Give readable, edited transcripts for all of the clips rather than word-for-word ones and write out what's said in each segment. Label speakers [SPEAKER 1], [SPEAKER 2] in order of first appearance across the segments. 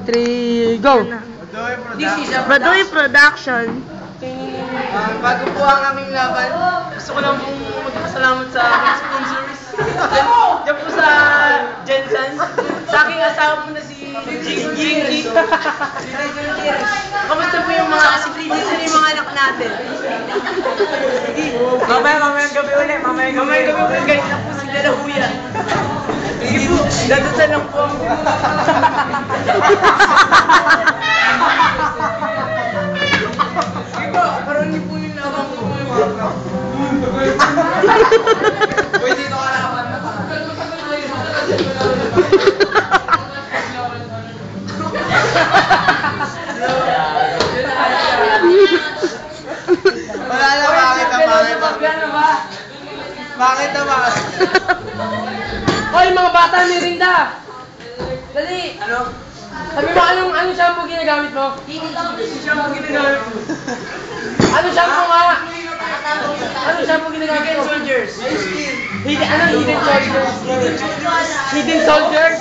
[SPEAKER 1] 3, go!
[SPEAKER 2] This is a
[SPEAKER 3] Baduy Production.
[SPEAKER 2] bago po ang aming laban, gusto ko lang pong magpasalamat sa aking sponsors. Diyan po sa Jensen. Sa aking asawa po na si Jinky. Kamusta po yung mga kasiblitis na yung mga anak natin?
[SPEAKER 1] Mamayang gabi ulit,
[SPEAKER 2] Mamayang gabi po, guys na po si Dalahuya. Sige po, dadasal lang po ako. Sige po, karoon niyo po yung labang po. Uy, dito ka naman. Wala na, bakit na? Bakit na?
[SPEAKER 1] Hoy, mga bata, merinda! Dali!
[SPEAKER 2] Ano?
[SPEAKER 1] Sabi mo, anong shampoo ginagamit mo?
[SPEAKER 2] Shampoo ginagamit mo?
[SPEAKER 1] Anong shampoo nga? Anong shampoo ginagamit
[SPEAKER 2] Hidden
[SPEAKER 1] mo?
[SPEAKER 2] Soldiers.
[SPEAKER 1] Hidden soldiers? Hidden soldiers?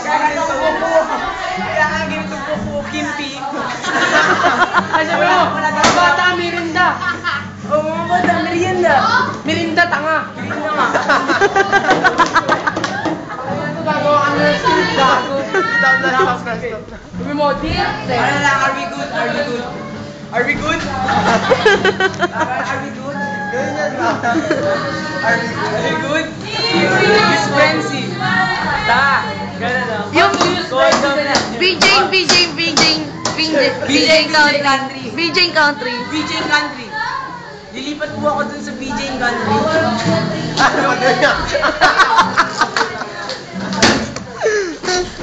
[SPEAKER 2] Kaya nga ginito po Kimpi.
[SPEAKER 1] Ay, sabi mo, mga bata, merinda!
[SPEAKER 2] Oo, mga bata, merienda.
[SPEAKER 1] Merinda, tanga!
[SPEAKER 2] Merienda nga.
[SPEAKER 1] Gagawa ka na ng script, gago. Sabi mo, dear,
[SPEAKER 2] Ano lang, are we good? Are we good? Are we good? Are we good? Ganyan yan ba? Are we good? Are we good? Miss Fancy. Ta, gano'n lang.
[SPEAKER 3] Yung BJ Country.
[SPEAKER 2] BJ Country. Lilipat po ako dun sa BJ Country.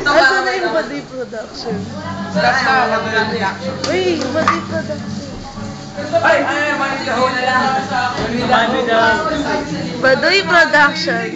[SPEAKER 3] Asa na yung Baduy Production? Uy, Baduy Production.
[SPEAKER 2] Ay, ano naman, ikaw na lang.
[SPEAKER 3] Baduy Production.